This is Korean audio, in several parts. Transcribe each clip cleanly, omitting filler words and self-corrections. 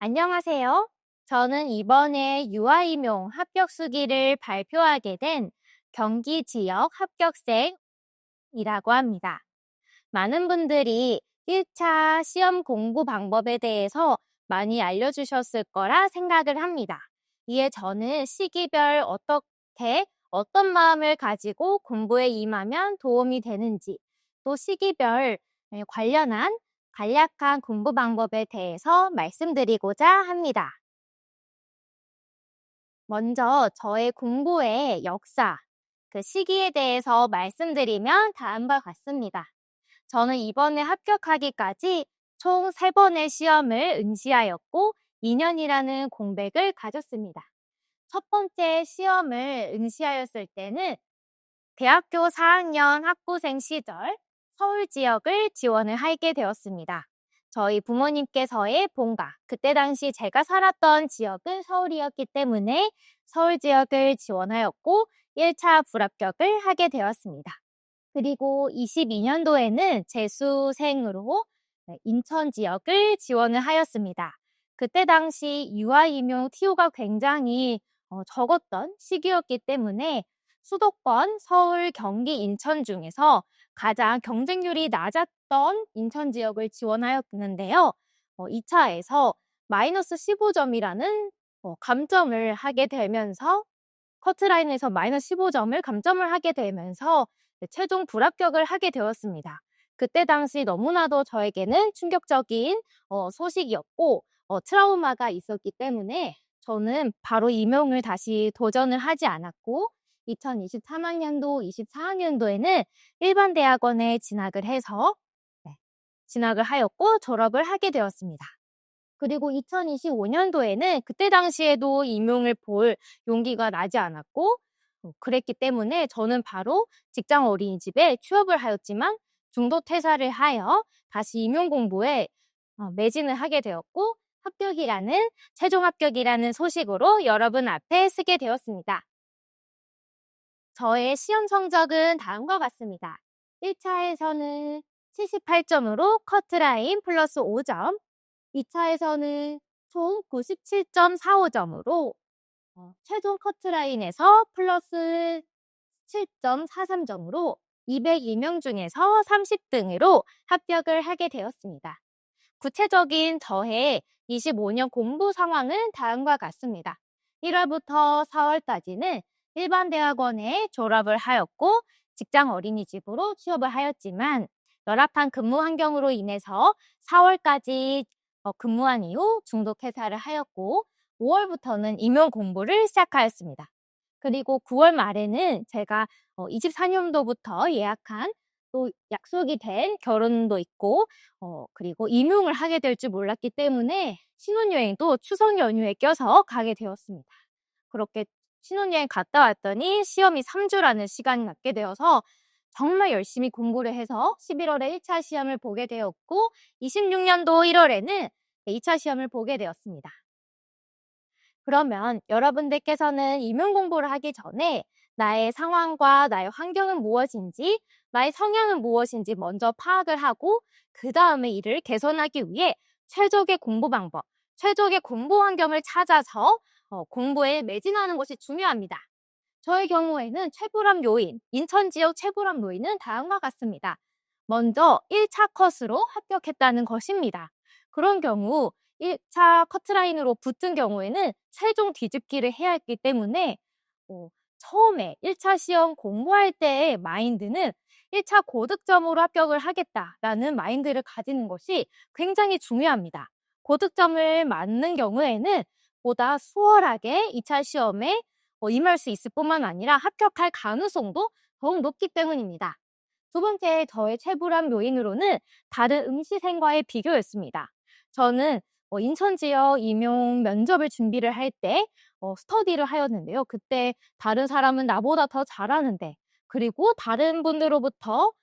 안녕하세요. 저는 이번에 유아임용 합격 수기를 발표하게 된 경기 지역 합격생이라고 합니다. 많은 분들이 1차 시험 공부 방법에 대해서 많이 알려주셨을 거라 생각을 합니다. 이에 저는 시기별 어떤 마음을 가지고 공부에 임하면 도움이 되는지, 또 시기별 관련한 간략한 공부 방법에 대해서 말씀드리고자 합니다. 먼저 저의 공부의 역사, 그 시기에 대해서 말씀드리면 다음과 같습니다. 저는 이번에 합격하기까지 총 3번의 시험을 응시하였고 2년이라는 공백을 가졌습니다. 첫 번째 시험을 응시하였을 때는 대학교 4학년 학부생 시절 서울 지역을 지원을 하게 되었습니다. 저희 부모님께서의 본가, 그때 당시 제가 살았던 지역은 서울이었기 때문에 서울 지역을 지원하였고 1차 불합격을 하게 되었습니다. 그리고 22년도에는 재수생으로 인천 지역을 지원을 하였습니다. 그때 당시 유아임용 TO가 굉장히 적었던 시기였기 때문에 수도권 서울, 경기, 인천 중에서 가장 경쟁률이 낮았던 인천 지역을 지원하였는데요. 2차에서 마이너스 15점이라는 감점을 하게 되면서 커트라인에서 마이너스 15점을 감점을 하게 되면서 최종 불합격을 하게 되었습니다. 그때 당시 너무나도 저에게는 충격적인 소식이었고 트라우마가 있었기 때문에 저는 바로 임용을 다시 도전을 하지 않았고 2023학년도, 24학년도에는 일반 대학원에 진학을 해서 진학을 하였고 졸업을 하게 되었습니다. 그리고 2025년도에는 그때 당시에도 임용을 볼 용기가 나지 않았고 그랬기 때문에 저는 바로 직장 어린이집에 취업을 하였지만 중도 퇴사를 하여 다시 임용 공부에 매진을 하게 되었고 최종 합격이라는 소식으로 여러분 앞에 서게 되었습니다. 저의 시험 성적은 다음과 같습니다. 1차에서는 78점으로 커트라인 플러스 5점, 2차에서는 총 97.45점으로 최종 커트라인에서 플러스 7.43점으로 202명 중에서 30등으로 합격을 하게 되었습니다. 구체적인 저의 25년 공부 상황은 다음과 같습니다. 1월부터 4월까지는 일반 대학원에 졸업을 하였고 직장 어린이집으로 취업을 하였지만 열악한 근무 환경으로 인해서 4월까지 근무한 이후 중도 퇴사를 하였고 5월부터는 임용 공부를 시작하였습니다. 그리고 9월 말에는 제가 24년도부터 예약한 또 약속이 된 결혼도 있고 그리고 임용을 하게 될 줄 몰랐기 때문에 신혼여행도 추석 연휴에 껴서 가게 되었습니다. 그렇게 신혼여행 갔다 왔더니 시험이 3주라는 시간이 남게 되어서 정말 열심히 공부를 해서 11월에 1차 시험을 보게 되었고 26년도 1월에는 2차 시험을 보게 되었습니다. 그러면 여러분들께서는 임용 공부를 하기 전에 나의 상황과 나의 환경은 무엇인지, 나의 성향은 무엇인지 먼저 파악을 하고 그 다음에 이를 개선하기 위해 최적의 공부 방법, 최적의 공부 환경을 찾아서 공부에 매진하는 것이 중요합니다. 저의 경우에는 최불암 요인, 인천 지역 최불암 요인은 다음과 같습니다. 먼저 1차 컷으로 합격했다는 것입니다. 그런 경우 1차 커트라인으로 붙은 경우에는 최종 뒤집기를 해야 했기 때문에 처음에 1차 시험 공부할 때의 마인드는 1차 고득점으로 합격을 하겠다라는 마인드를 가지는 것이 굉장히 중요합니다. 고득점을 맞는 경우에는 보다 수월하게 2차 시험에 임할 수 있을 뿐만 아니라 합격할 가능성도 더욱 높기 때문입니다. 두 번째, 저의 최불암 요인으로는 다른 응시생과의 비교였습니다. 저는 인천 지역 임용 면접을 준비를 할 때 스터디를 하였는데요. 그때 다른 사람은 나보다 더 잘하는데 그리고 다른 분들로부터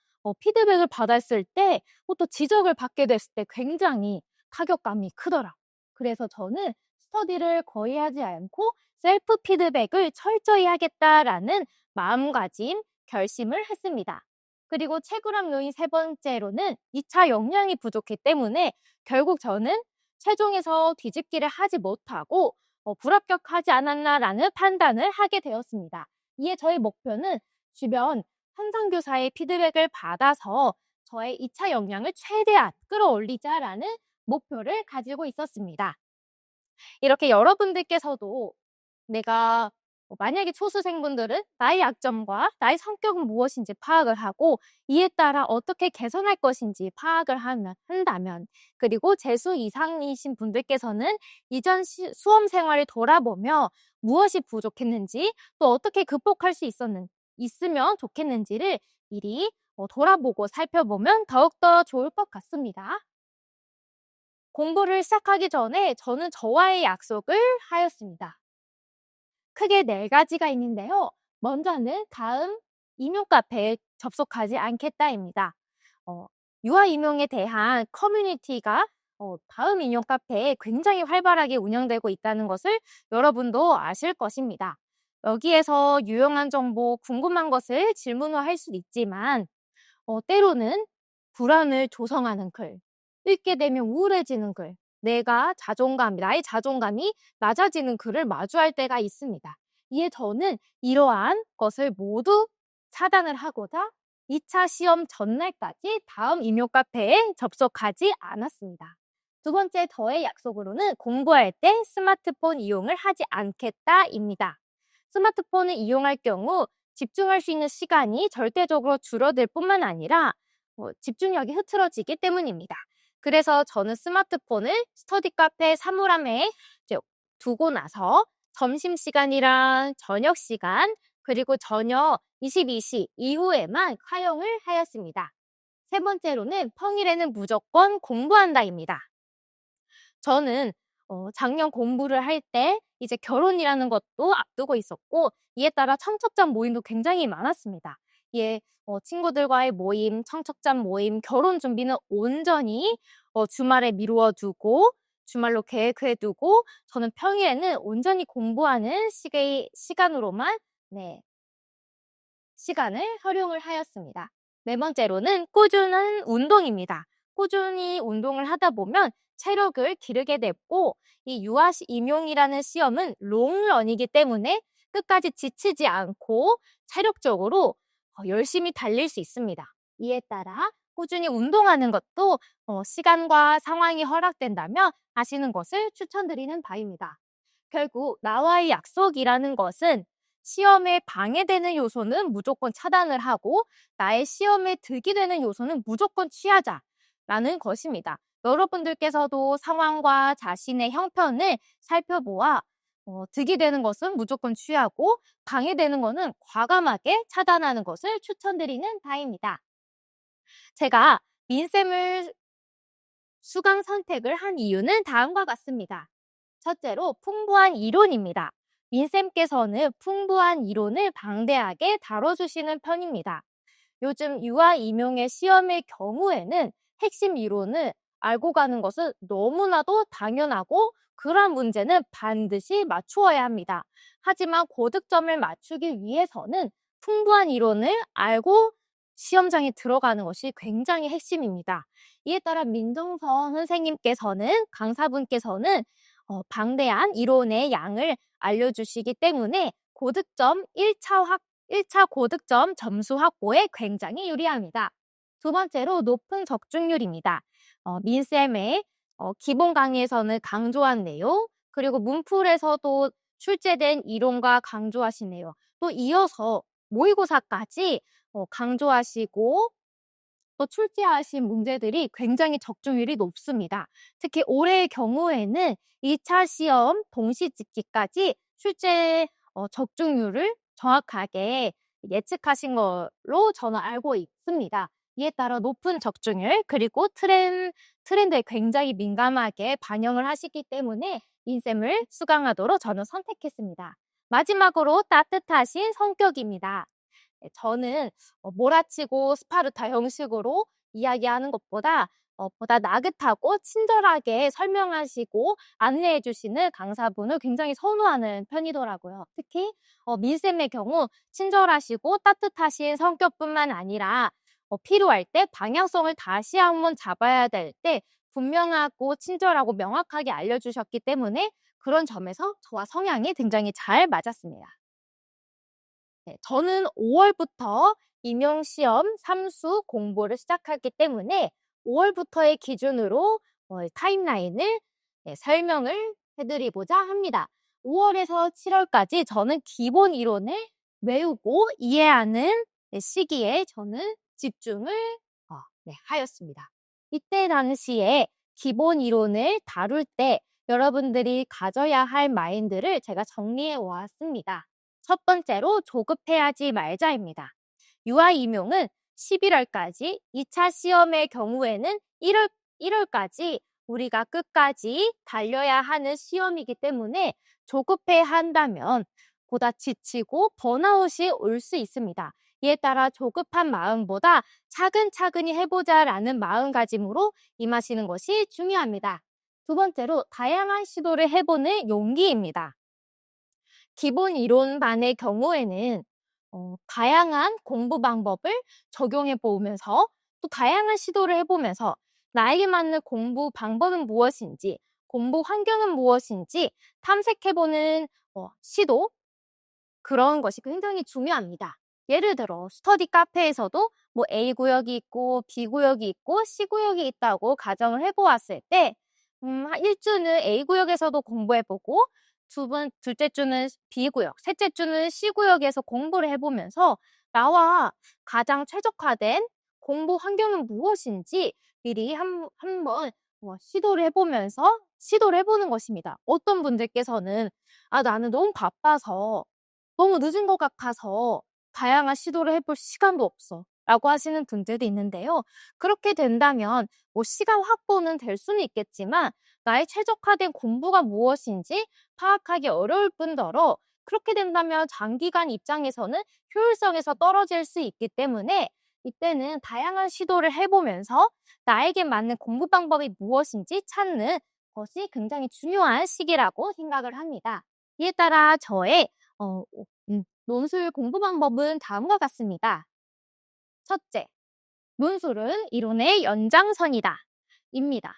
피드백을 받았을 때 또 지적을 받게 됐을 때 굉장히 타격감이 크더라. 그래서 저는 스터디를 거의 하지 않고 셀프 피드백을 철저히 하겠다라는 마음가짐, 결심을 했습니다. 그리고 최불암 요인 세 번째로는 2차 역량이 부족했기 때문에 결국 저는 최종에서 뒤집기를 하지 못하고 불합격하지 않았나라는 판단을 하게 되었습니다. 이에 저의 목표는 주변 현장교사의 피드백을 받아서 저의 2차 역량을 최대한 끌어올리자라는 목표를 가지고 있었습니다. 이렇게 여러분들께서도 내가 만약에 초수생분들은 나의 약점과 나의 성격은 무엇인지 파악을 하고 이에 따라 어떻게 개선할 것인지 파악을 한다면, 그리고 재수 이상이신 분들께서는 이전 수험 생활을 돌아보며 무엇이 부족했는지 또 어떻게 극복할 수 있으면 좋겠는지를 미리 돌아보고 살펴보면 더욱더 좋을 것 같습니다. 공부를 시작하기 전에 저는 저와의 약속을 하였습니다. 크게 4가지가 있는데요. 먼저는 다음 임용 카페에 접속하지 않겠다입니다. 유아 임용에 대한 커뮤니티가 다음 임용 카페에 굉장히 활발하게 운영되고 있다는 것을 여러분도 아실 것입니다. 여기에서 유용한 정보, 궁금한 것을 질문화할 수 있지만 때로는 불안을 조성하는 글, 읽게 되면 우울해지는 글, 나의 자존감이 낮아지는 글을 마주할 때가 있습니다. 이에 저는 이러한 것을 모두 차단을 하고자 2차 시험 전날까지 다음 임용 카페에 접속하지 않았습니다. 두 번째, 저의 약속으로는 공부할 때 스마트폰 이용을 하지 않겠다입니다. 스마트폰을 이용할 경우 집중할 수 있는 시간이 절대적으로 줄어들 뿐만 아니라 집중력이 흐트러지기 때문입니다. 그래서 저는 스마트폰을 스터디 카페 사물함에 두고 나서 점심시간이랑 저녁시간, 그리고 저녁 22시 이후에만 사용을 하였습니다. 세 번째로는 평일에는 무조건 공부한다입니다. 저는 작년 공부를 할 때 이제 결혼이라는 것도 앞두고 있었고, 이에 따라 청첩장 모임도 굉장히 많았습니다. 친구들과의 모임, 청첩장 모임, 결혼 준비는 온전히 주말에 미루어 두고, 주말로 계획해 두고, 저는 평일에는 온전히 공부하는 시간으로만 시간을 활용을 하였습니다. 네 번째로는 꾸준한 운동입니다. 꾸준히 운동을 하다 보면 체력을 기르게 됐고, 이 유아 임용이라는 시험은 롱런이기 때문에 끝까지 지치지 않고 체력적으로 열심히 달릴 수 있습니다. 이에 따라 꾸준히 운동하는 것도 시간과 상황이 허락된다면 하시는 것을 추천드리는 바입니다. 결국 나와의 약속이라는 것은 시험에 방해되는 요소는 무조건 차단을 하고 나의 시험에 득이 되는 요소는 무조건 취하자라는 것입니다. 여러분들께서도 상황과 자신의 형편을 살펴보아 득이 되는 것은 무조건 취하고 방해되는 것은 과감하게 차단하는 것을 추천드리는 바입니다. 제가 민쌤을 수강 선택을 한 이유는 다음과 같습니다. 첫째로 풍부한 이론입니다. 민쌤께서는 풍부한 이론을 방대하게 다뤄주시는 편입니다. 요즘 유아 임용의 시험의 경우에는 핵심 이론을 알고 가는 것은 너무나도 당연하고 그러한 문제는 반드시 맞추어야 합니다. 하지만 고득점을 맞추기 위해서는 풍부한 이론을 알고 시험장에 들어가는 것이 굉장히 핵심입니다. 이에 따라 민정선 선생님께서는, 강사분께서는 방대한 이론의 양을 알려주시기 때문에 고득점 1차 고득점 점수 확보에 굉장히 유리합니다. 두 번째로 높은 적중률입니다. 민쌤의 기본 강의에서는 강조한 내용, 그리고 문풀에서도 출제된 이론과 강조하신 내용, 또 이어서 모의고사까지 강조하시고 또 출제하신 문제들이 굉장히 적중률이 높습니다. 특히 올해의 경우에는 2차 시험 동시집기까지 출제 적중률을 정확하게 예측하신 걸로 저는 알고 있습니다. 이에 따라 높은 적중률, 그리고 트렌드에 굉장히 민감하게 반영을 하시기 때문에 민쌤을 수강하도록 저는 선택했습니다. 마지막으로 따뜻하신 성격입니다. 저는 몰아치고 스파르타 형식으로 이야기하는 것보다 보다 나긋하고 친절하게 설명하시고 안내해 주시는 강사분을 굉장히 선호하는 편이더라고요. 특히 민쌤의 경우 친절하시고 따뜻하신 성격뿐만 아니라 필요할 때 방향성을 다시 한번 잡아야 될 때 분명하고 친절하고 명확하게 알려주셨기 때문에 그런 점에서 저와 성향이 굉장히 잘 맞았습니다. 네, 저는 5월부터 임용시험 삼수 공부를 시작했기 때문에 5월부터의 기준으로 타임라인을 설명을 해드리고자 합니다. 5월에서 7월까지 저는 기본 이론을 외우고 이해하는 시기에 저는 집중을 하였습니다. 이때 당시에 기본 이론을 다룰 때 여러분들이 가져야 할 마인드를 제가 정리해 왔습니다. 첫 번째로 조급해하지 말자입니다. 유아 임용은 11월까지, 2차 시험의 경우에는 1월까지 우리가 끝까지 달려야 하는 시험이기 때문에 조급해 한다면 보다 지치고 번아웃이 올 수 있습니다. 이에 따라 조급한 마음보다 차근차근히 해보자라는 마음가짐으로 임하시는 것이 중요합니다. 두 번째로 다양한 시도를 해보는 용기입니다. 기본 이론반의 경우에는 다양한 공부 방법을 적용해 보면서 또 다양한 시도를 해보면서 나에게 맞는 공부 방법은 무엇인지, 공부 환경은 무엇인지 탐색해보는 시도, 그런 것이 굉장히 중요합니다. 예를 들어 스터디 카페에서도 뭐 A구역이 있고 B구역이 있고 C구역이 있다고 가정을 해보았을 때 1주는 A구역에서도 공부해보고 둘째 주는 B구역, 셋째 주는 C구역에서 공부를 해보면서 나와 가장 최적화된 공부 환경은 무엇인지 미리 한번 시도를 해보는 것입니다. 어떤 분들께서는 나는 너무 바빠서 너무 늦은 것 같아서 다양한 시도를 해볼 시간도 없어 라고 하시는 분들도 있는데요. 그렇게 된다면 시간 확보는 될 수는 있겠지만 나의 최적화된 공부가 무엇인지 파악하기 어려울 뿐더러 그렇게 된다면 장기간 입장에서는 효율성에서 떨어질 수 있기 때문에 이때는 다양한 시도를 해보면서 나에게 맞는 공부 방법이 무엇인지 찾는 것이 굉장히 중요한 시기라고 생각을 합니다. 이에 따라 저의 논술 공부 방법은 다음과 같습니다. 첫째, 논술은 이론의 연장선이다. 입니다.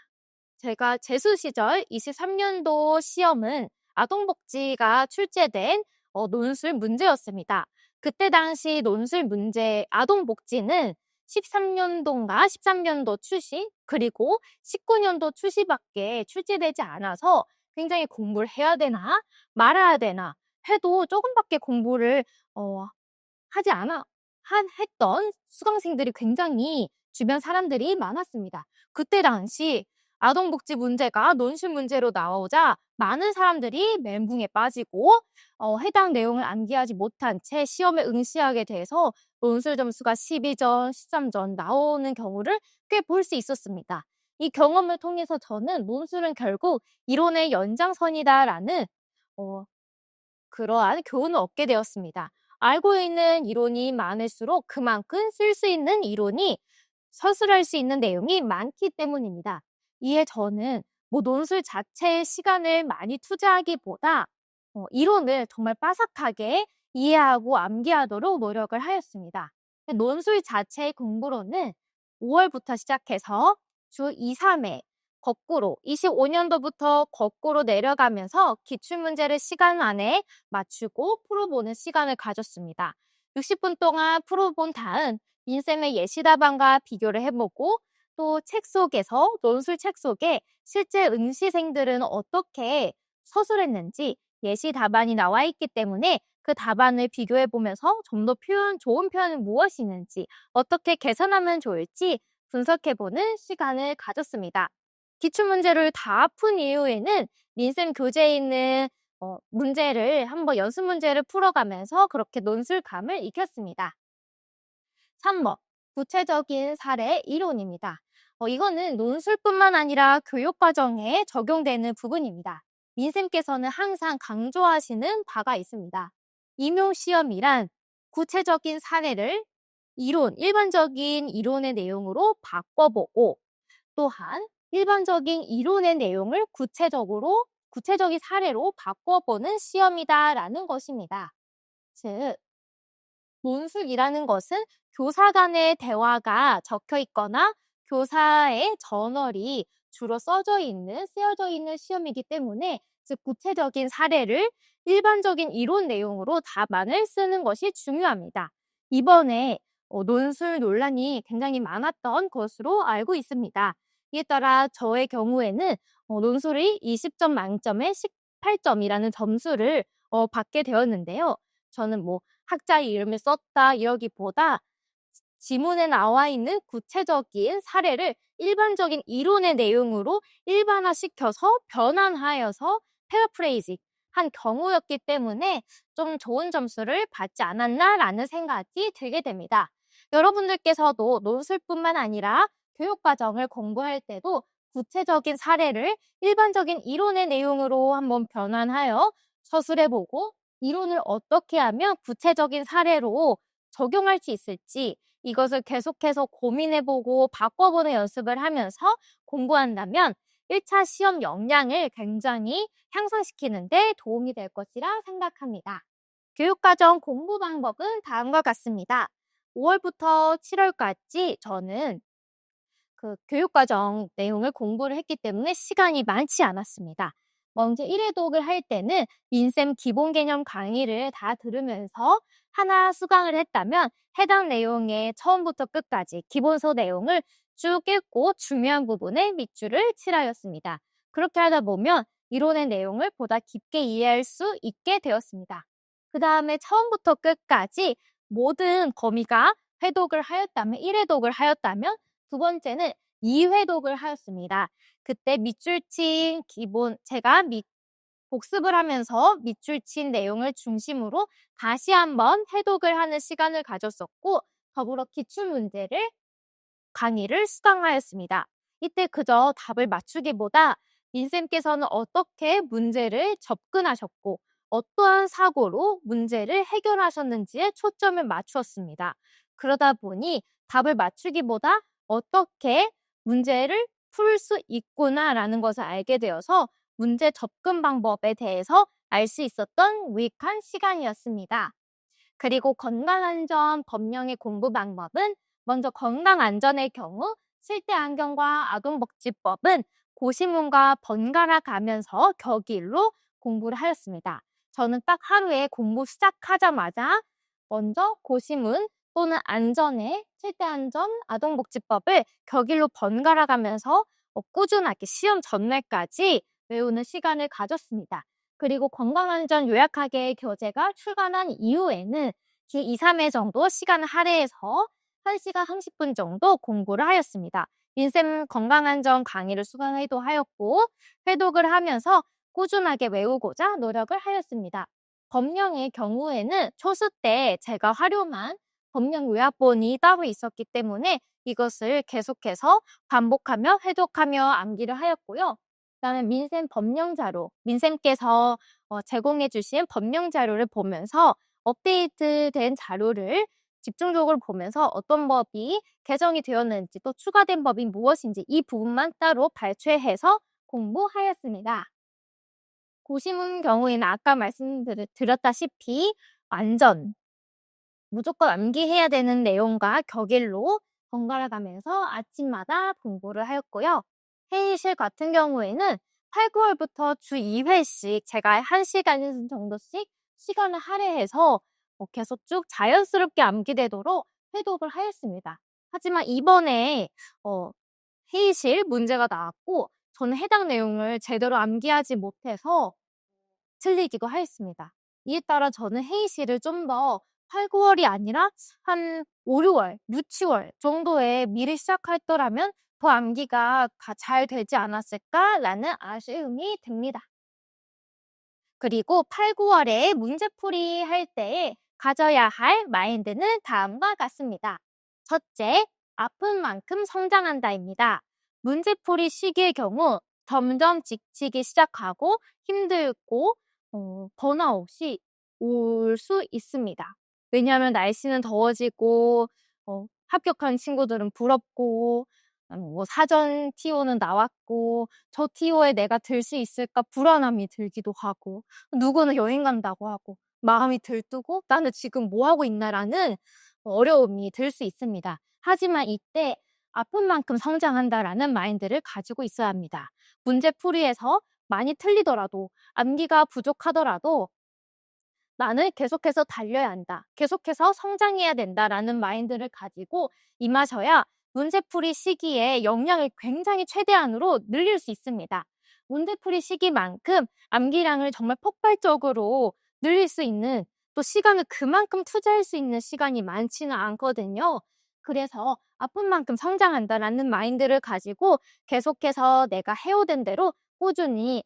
제가 재수 시절 23년도 시험은 아동복지가 출제된 논술 문제였습니다. 그때 당시 논술 문제 아동복지는 13년도인가 13년도 출시 그리고 19년도 출시밖에 출제되지 않아서 굉장히 공부를 해야 되나 말아야 되나 해도 조금밖에 공부를 하지 않아 했던 수강생들이 굉장히 주변 사람들이 많았습니다. 그때 당시 아동복지 문제가 논술 문제로 나오자 많은 사람들이 멘붕에 빠지고 해당 내용을 암기하지 못한 채 시험에 응시하게 돼서 논술 점수가 12점, 13점 나오는 경우를 꽤 볼 수 있었습니다. 이 경험을 통해서 저는 논술은 결국 이론의 연장선이다라는 그러한 교훈을 얻게 되었습니다. 알고 있는 이론이 많을수록 그만큼 쓸 수 있는 이론이 서술할 수 있는 내용이 많기 때문입니다. 이에 저는 논술 자체에 시간을 많이 투자하기보다 이론을 정말 빠삭하게 이해하고 암기하도록 노력을 하였습니다. 논술 자체의 공부로는 5월부터 시작해서 주 2, 3회 거꾸로 25년도부터 거꾸로 내려가면서 기출문제를 시간 안에 맞추고 풀어보는 시간을 가졌습니다. 60분 동안 풀어본 다음 인쌤의 예시답안과 비교를 해보고 또 책 속에서 논술 책 속에 실제 응시생들은 어떻게 서술했는지 예시 답안이 나와 있기 때문에 그 답안을 비교해 보면서 좀 더 좋은 표현은 무엇이 있는지 어떻게 개선하면 좋을지 분석해보는 시간을 가졌습니다. 기출문제를 다 푼 이후에는 민쌤 교재에 있는 문제를 한번 연습 문제를 풀어가면서 그렇게 논술감을 익혔습니다. 3번, 구체적인 사례 이론입니다. 이거는 논술뿐만 아니라 교육과정에 적용되는 부분입니다. 민쌤께서는 항상 강조하시는 바가 있습니다. 임용시험이란 구체적인 사례를 일반적인 이론의 내용으로 바꿔보고 또한 일반적인 이론의 내용을 구체적인 사례로 바꿔보는 시험이다라는 것입니다. 즉, 논술이라는 것은 교사 간의 대화가 적혀 있거나 교사의 저널이 주로 쓰여져 있는 시험이기 때문에 즉 구체적인 사례를 일반적인 이론 내용으로 답안을 쓰는 것이 중요합니다. 이번에 논술 논란이 굉장히 많았던 것으로 알고 있습니다. 이에 따라 저의 경우에는 논술이 20점 만점에 18점이라는 점수를 받게 되었는데요. 저는 뭐 학자의 이름을 썼다 이러기보다 지문에 나와 있는 구체적인 사례를 일반적인 이론의 내용으로 일반화시켜서 변환하여서 패러프레이징 한 경우였기 때문에 좀 좋은 점수를 받지 않았나라는 생각이 들게 됩니다. 여러분들께서도 논술뿐만 아니라 교육과정을 공부할 때도 구체적인 사례를 일반적인 이론의 내용으로 한번 변환하여 서술해보고 이론을 어떻게 하면 구체적인 사례로 적용할 수 있을지 이것을 계속해서 고민해보고 바꿔보는 연습을 하면서 공부한다면 1차 시험 역량을 굉장히 향상시키는 데 도움이 될 것이라 생각합니다. 교육과정 공부 방법은 다음과 같습니다. 5월부터 7월까지 저는 교육과정 내용을 공부를 했기 때문에 시간이 많지 않았습니다. 먼저 1회 독을 할 때는 민쌤 기본 개념 강의를 다 들으면서 하나 수강을 했다면 해당 내용의 처음부터 끝까지 기본서 내용을 쭉 읽고 중요한 부분에 밑줄을 칠하였습니다. 그렇게 하다 보면 이론의 내용을 보다 깊게 이해할 수 있게 되었습니다. 그 다음에 처음부터 끝까지 모든 범위가 회독을 하였다면 1회 독을 하였다면 두 번째는 2회독을 하였습니다. 그때 밑줄 친 제가 복습을 하면서 밑줄 친 내용을 중심으로 다시 한번 회독을 하는 시간을 가졌었고 더불어 기출문제를 강의를 수강하였습니다. 이때 그저 답을 맞추기보다 민쌤께서는 어떻게 문제를 접근하셨고 어떠한 사고로 문제를 해결하셨는지에 초점을 맞추었습니다. 그러다 보니 답을 맞추기보다 어떻게 문제를 풀 수 있구나라는 것을 알게 되어서 문제 접근 방법에 대해서 알 수 있었던 유익한 시간이었습니다. 그리고 건강안전 법령의 공부 방법은 먼저 건강안전의 경우 실대안경과 아동복지법은 고시문과 번갈아 가면서 격일로 공부를 하였습니다. 저는 딱 하루에 공부 시작하자마자 먼저 고시문 또는 안전의 실대안전, 아동복지법을 격일로 번갈아 가면서 꾸준하게 시험 전날까지 외우는 시간을 가졌습니다. 그리고 건강안전 요약하게 교재가 출간한 이후에는 2, 3회 정도 시간을 할애해서 1시간 30분 정도 공부를 하였습니다. 민쌤 건강안전 강의를 수강하기도 하였고 회독을 하면서 꾸준하게 외우고자 노력을 하였습니다. 법령의 경우에는 초수 때 제가 활용한 법령 요약본이 따로 있었기 때문에 이것을 계속해서 반복하며 회독하며 암기를 하였고요. 그다음에 민쌤 법령 자료, 민쌤께서 제공해 주신 법령 자료를 보면서 업데이트된 자료를 집중적으로 보면서 어떤 법이 개정이 되었는지 또 추가된 법이 무엇인지 이 부분만 따로 발췌해서 공부하였습니다. 고시문 경우에는 아까 말씀드렸다시피 안전, 무조건 암기해야 되는 내용과 격일로 번갈아 가면서 아침마다 공부를 하였고요. 회의실 같은 경우에는 8, 9월부터 주 2회씩 제가 1시간 정도씩 시간을 할애해서 계속 쭉 자연스럽게 암기되도록 회독을 하였습니다. 하지만 이번에 회의실 문제가 나왔고 저는 해당 내용을 제대로 암기하지 못해서 틀리기도 하였습니다. 이에 따라 저는 회의실을 좀 더 8, 9월이 아니라 한 5, 6월, 6, 7월 정도에 미리 시작했더라면 더 암기가 잘 되지 않았을까라는 아쉬움이 듭니다. 그리고 8, 9월에 문제풀이 할 때에 가져야 할 마인드는 다음과 같습니다. 첫째, 아픈 만큼 성장한다입니다. 문제풀이 시기의 경우 점점 지치기 시작하고 힘들고 번아웃이 올 수 있습니다. 왜냐하면 날씨는 더워지고 합격한 친구들은 부럽고 뭐 사전 TO는 나왔고 저 TO에 내가 들 수 있을까 불안함이 들기도 하고 누구는 여행 간다고 하고 마음이 들뜨고 나는 지금 뭐 하고 있나라는 어려움이 들 수 있습니다. 하지만 이때 아픈 만큼 성장한다라는 마인드를 가지고 있어야 합니다. 문제풀이에서 많이 틀리더라도, 암기가 부족하더라도 나는 계속해서 달려야 한다. 계속해서 성장해야 된다라는 마인드를 가지고 임하셔야 문제풀이 시기에 역량을 굉장히 최대한으로 늘릴 수 있습니다. 문제풀이 시기만큼 암기량을 정말 폭발적으로 늘릴 수 있는, 또 시간을 그만큼 투자할 수 있는 시간이 많지는 않거든요. 그래서 아픈 만큼 성장한다라는 마인드를 가지고 계속해서 내가 해오던 대로 꾸준히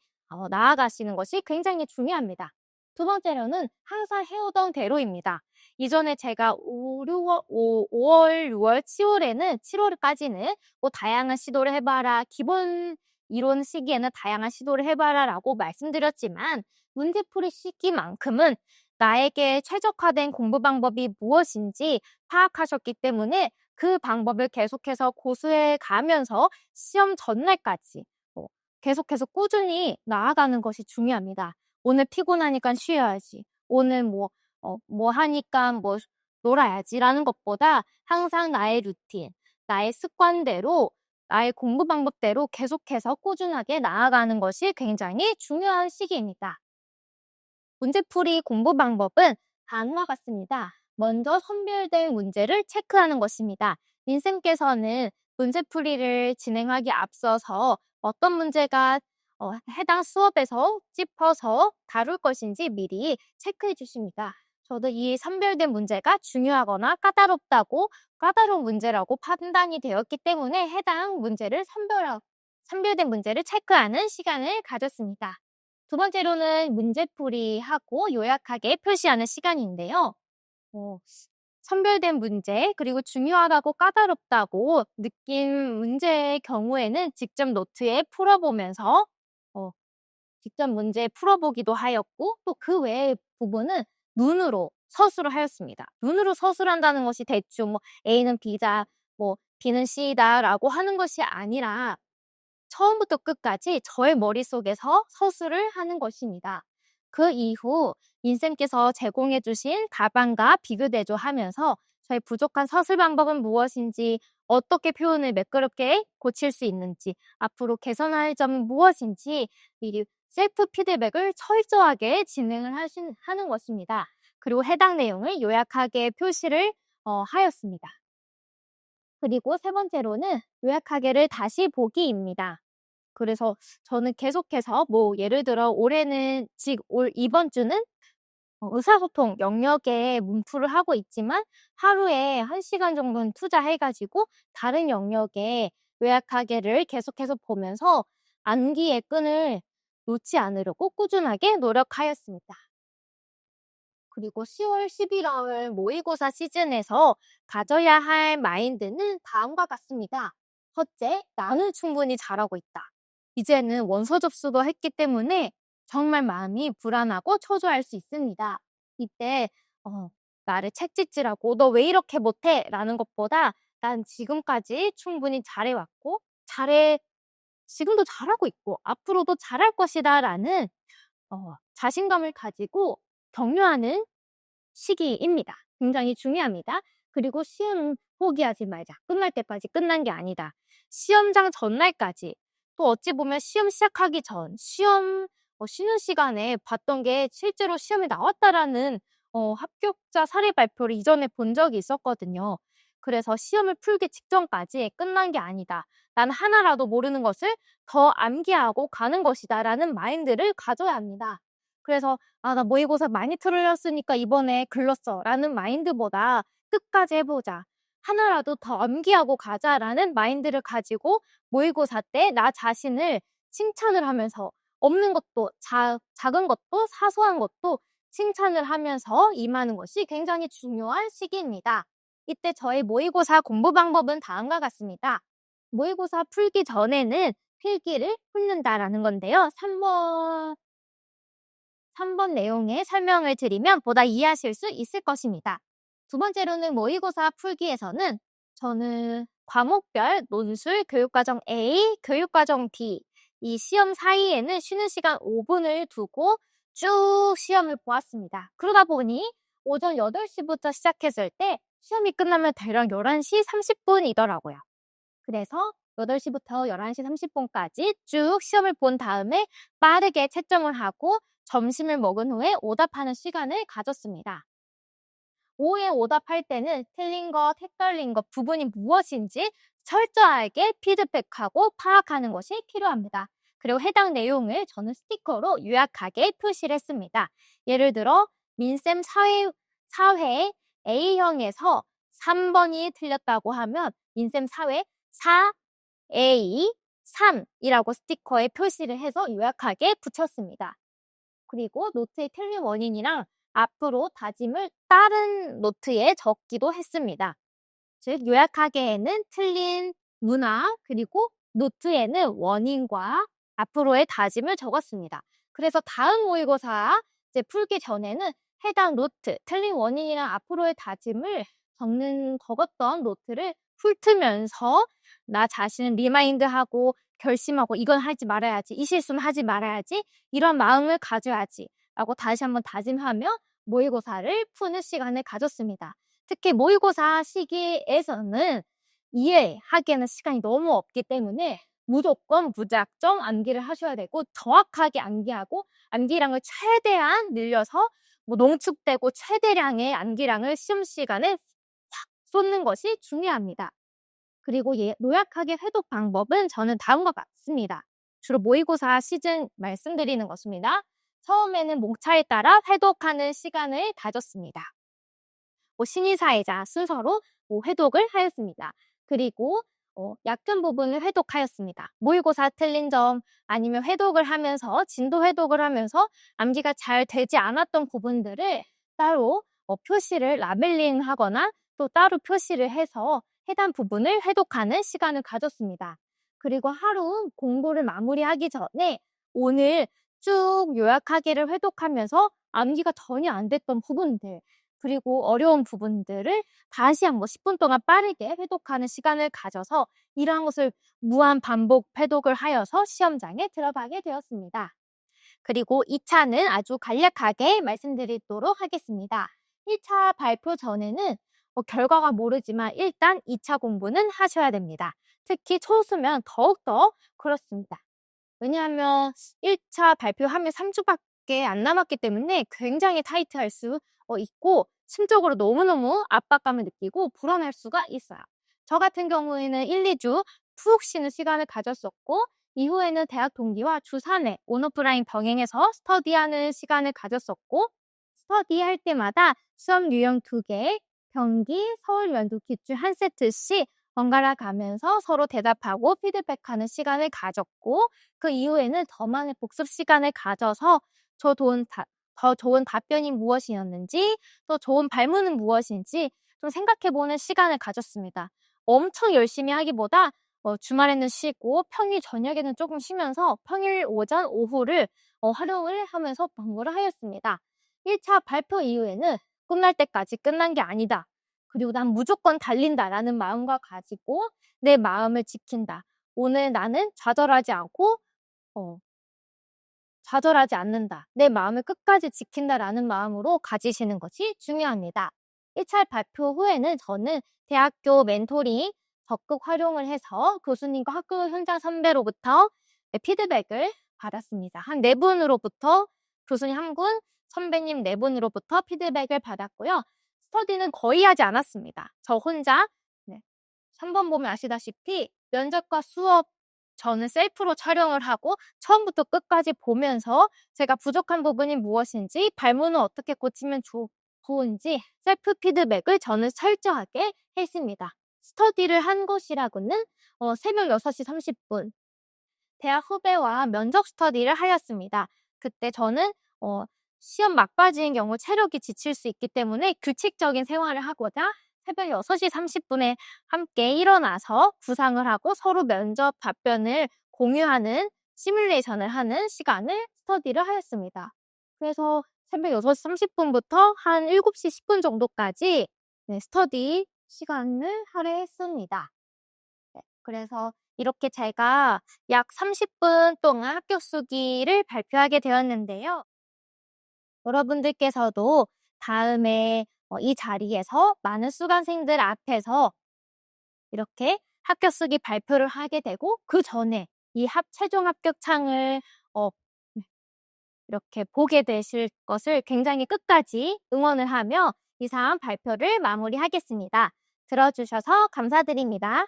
나아가시는 것이 굉장히 중요합니다. 두 번째로는 항상 해오던 대로입니다. 이전에 제가 5월, 6월, 7월까지는 뭐 다양한 시도를 해봐라, 기본 이론 시기에는 다양한 시도를 해봐라 라고 말씀드렸지만, 문제풀이 시기만큼은 나에게 최적화된 공부 방법이 무엇인지 파악하셨기 때문에 그 방법을 계속해서 고수해 가면서 시험 전날까지 계속해서 꾸준히 나아가는 것이 중요합니다. 오늘 피곤하니까 쉬어야지. 오늘 뭐 하니까 뭐 놀아야지라는 것보다 항상 나의 루틴, 나의 습관대로, 나의 공부 방법대로 계속해서 꾸준하게 나아가는 것이 굉장히 중요한 시기입니다. 문제풀이 공부 방법은 다음과 같습니다. 먼저 선별된 문제를 체크하는 것입니다. 인쌤께서는 문제풀이를 진행하기 앞서서 어떤 문제가 해당 수업에서 짚어서 다룰 것인지 미리 체크해 주십니다. 저도 이 선별된 문제가 중요하거나 까다로운 문제라고 판단이 되었기 때문에 해당 문제를 선별된 문제를 체크하는 시간을 가졌습니다. 두 번째로는 문제풀이하고 요약하게 표시하는 시간인데요. 어, 선별된 문제, 그리고 중요하다고 까다롭다고 느낀 문제의 경우에는 직접 노트에 풀어보면서 직접 문제 풀어보기도 하였고, 또 그 외의 부분은 눈으로 서술을 하였습니다. 눈으로 서술한다는 것이 대충 A는 B다, B는 C다 라고 하는 것이 아니라 처음부터 끝까지 저의 머릿속에서 서술을 하는 것입니다. 그 이후 인쌤께서 제공해 주신 답안과 비교 대조하면서 저의 부족한 서술 방법은 무엇인지, 어떻게 표현을 매끄럽게 고칠 수 있는지, 앞으로 개선할 점은 무엇인지 미리 셀프 피드백을 철저하게 진행을 하는 것입니다. 그리고 해당 내용을 요약하게 표시를 하였습니다. 그리고 세 번째로는 요약하게를 다시 보기입니다. 그래서 저는 계속해서 예를 들어 올해는 이번 주는 의사소통 영역에 문풀을 하고 있지만 하루에 1시간 정도는 투자해가지고 다른 영역에 요약하게를 계속해서 보면서 암기의 끈을 놓지 않으려고 꾸준하게 노력하였습니다. 그리고 10월, 11월 모의고사 시즌에서 가져야 할 마인드는 다음과 같습니다. 첫째, 나는 충분히 잘하고 있다. 이제는 원서 접수도 했기 때문에 정말 마음이 불안하고 초조할 수 있습니다. 이때 나를 책짓질하고 너 왜 이렇게 못해? 라는 것보다 난 지금까지 충분히 잘해왔고 지금도 잘하고 있고 앞으로도 잘할 것이다 라는 자신감을 가지고 격려하는 시기입니다. 굉장히 중요합니다. 그리고 시험은 포기하지 말자. 끝날 때까지 끝난 게 아니다. 시험장 전날까지, 또 어찌 보면 시험 시작하기 전, 쉬는 시간에 봤던 게 실제로 시험에 나왔다라는 합격자 사례 발표를 이전에 본 적이 있었거든요. 그래서 시험을 풀기 직전까지 끝난 게 아니다. 난 하나라도 모르는 것을 더 암기하고 가는 것이다 라는 마인드를 가져야 합니다. 그래서 나 모의고사 많이 틀렸으니까 이번에 글렀어 라는 마인드보다 끝까지 해보자. 하나라도 더 암기하고 가자라는 마인드를 가지고 모의고사 때 나 자신을 칭찬을 하면서 없는 것도 작은 것도 사소한 것도 칭찬을 하면서 임하는 것이 굉장히 중요한 시기입니다. 이때 저의 모의고사 공부 방법은 다음과 같습니다. 모의고사 풀기 전에는 필기를 풀는다라는 건데요. 3번 내용의 설명을 드리면 보다 이해하실 수 있을 것입니다. 두 번째로는 모의고사 풀기에서는 저는 과목별 논술 교육과정 A, 교육과정 B 이 시험 사이에는 쉬는 시간 5분을 두고 쭉 시험을 보았습니다. 그러다 보니 오전 8시부터 시작했을 때 시험이 끝나면 대략 11시 30분이더라고요. 그래서 8시부터 11시 30분까지 쭉 시험을 본 다음에 빠르게 채점을 하고 점심을 먹은 후에 오답하는 시간을 가졌습니다. 오후에 오답할 때는 틀린 것, 헷갈린 것, 부분이 무엇인지 철저하게 피드백하고 파악하는 것이 필요합니다. 그리고 해당 내용을 저는 스티커로 요약하게 표시를 했습니다. 예를 들어 민쌤 사회 A형에서 3번이 틀렸다고 하면 민쌤 사회 4A 3이라고 스티커에 표시를 해서 요약하게 붙였습니다. 그리고 노트의 틀린 원인이랑 앞으로 다짐을 다른 노트에 적기도 했습니다. 즉 요약하기에는 틀린 문화 그리고 노트에는 원인과 앞으로의 다짐을 적었습니다. 그래서 다음 모의고사 이제 풀기 전에는 해당 노트, 틀린 원인이랑 앞으로의 다짐을 적었던 노트를 훑으면서 나 자신을 리마인드하고 결심하고 이건 하지 말아야지, 이 실수는 하지 말아야지, 이런 마음을 가져야지 라고 다시 한번 다짐하며 모의고사를 푸는 시간을 가졌습니다. 특히 모의고사 시기에서는 이해하기에는 시간이 너무 없기 때문에 무조건 무작정 암기를 하셔야 되고 정확하게 암기하고 암기량을 최대한 늘려서 농축되고 최대량의 암기량을 시험 시간에 싹 쏟는 것이 중요합니다. 그리고 요약하게 회독 방법은 저는 다음과 같습니다. 주로 모의고사 시즌 말씀드리는 것입니다. 처음에는 목차에 따라 회독하는 시간을 가졌습니다. 신의사회자 순서로 회독을 하였습니다. 그리고 약한 부분을 회독하였습니다. 모의고사 틀린 점 아니면 회독을 하면서 진도 회독을 하면서 암기가 잘 되지 않았던 부분들을 따로 표시를 라벨링하거나 또 따로 표시를 해서 해당 부분을 회독하는 시간을 가졌습니다. 그리고 하루 공부를 마무리하기 전에 오늘 쭉 요약하기를 회독하면서 암기가 전혀 안 됐던 부분들 그리고 어려운 부분들을 다시 한번 10분 동안 빠르게 회독하는 시간을 가져서 이러한 것을 무한 반복 회독을 하여서 시험장에 들어가게 되었습니다. 그리고 2차는 아주 간략하게 말씀드리도록 하겠습니다. 1차 발표 전에는 결과가 모르지만 일단 2차 공부는 하셔야 됩니다. 특히 초수면 더욱더 그렇습니다. 왜냐하면 1차 발표하면 3주밖에 안 남았기 때문에 굉장히 타이트할 수 있고 심적으로 너무너무 압박감을 느끼고 불안할 수가 있어요. 저 같은 경우에는 1, 2주 푹 쉬는 시간을 가졌었고 이후에는 대학 동기와 주 3회 온오프라인 병행해서 스터디하는 시간을 가졌었고 스터디할 때마다 수업 유형 2개, 경기, 서울 연두 기출 한 세트씩 번갈아 가면서 서로 대답하고 피드백하는 시간을 가졌고 그 이후에는 저만의 복습 시간을 가져서 더 좋은 답변이 무엇이었는지 또 좋은 발문은 무엇인지 좀 생각해보는 시간을 가졌습니다. 엄청 열심히 하기보다 주말에는 쉬고 평일 저녁에는 조금 쉬면서 평일 오전, 오후를 활용을 하면서 공부를 하였습니다. 1차 발표 이후에는 끝날 때까지 끝난 게 아니다. 그리고 난 무조건 달린다라는 마음과 가지고 내 마음을 지킨다. 오늘 나는 좌절하지 않는다. 내 마음을 끝까지 지킨다라는 마음으로 가지시는 것이 중요합니다. 1차 발표 후에는 저는 대학교 멘토링 적극 활용을 해서 교수님과 학교 현장 선배로부터 피드백을 받았습니다. 한 4분으로부터 교수님 1분, 선배님 4분으로부터 피드백을 받았고요. 스터디는 거의 하지 않았습니다. 저 혼자 3번 보면 아시다시피 면접과 수업 저는 셀프로 촬영을 하고 처음부터 끝까지 보면서 제가 부족한 부분이 무엇인지 발문을 어떻게 고치면 좋은지 셀프 피드백을 저는 철저하게 했습니다. 스터디를 한 것이라고는 새벽 6시 30분 대학 후배와 면접 스터디를 하였습니다. 그때 저는 시험 막바지인 경우 체력이 지칠 수 있기 때문에 규칙적인 생활을 하고자 새벽 6시 30분에 함께 일어나서 구상을 하고 서로 면접 답변을 공유하는 시뮬레이션을 하는 시간을 스터디를 하였습니다. 그래서 새벽 6시 30분부터 한 7시 10분 정도까지 스터디 시간을 할애했습니다. 그래서 이렇게 제가 약 30분 동안 합격 수기를 발표하게 되었는데요. 여러분들께서도 다음에 이 자리에서 많은 수강생들 앞에서 이렇게 학교 쓰기 발표를 하게 되고 그 전에 이 최종 합격창을 네, 이렇게 보게 되실 것을 굉장히 끝까지 응원을 하며 이상 발표를 마무리하겠습니다. 들어주셔서 감사드립니다.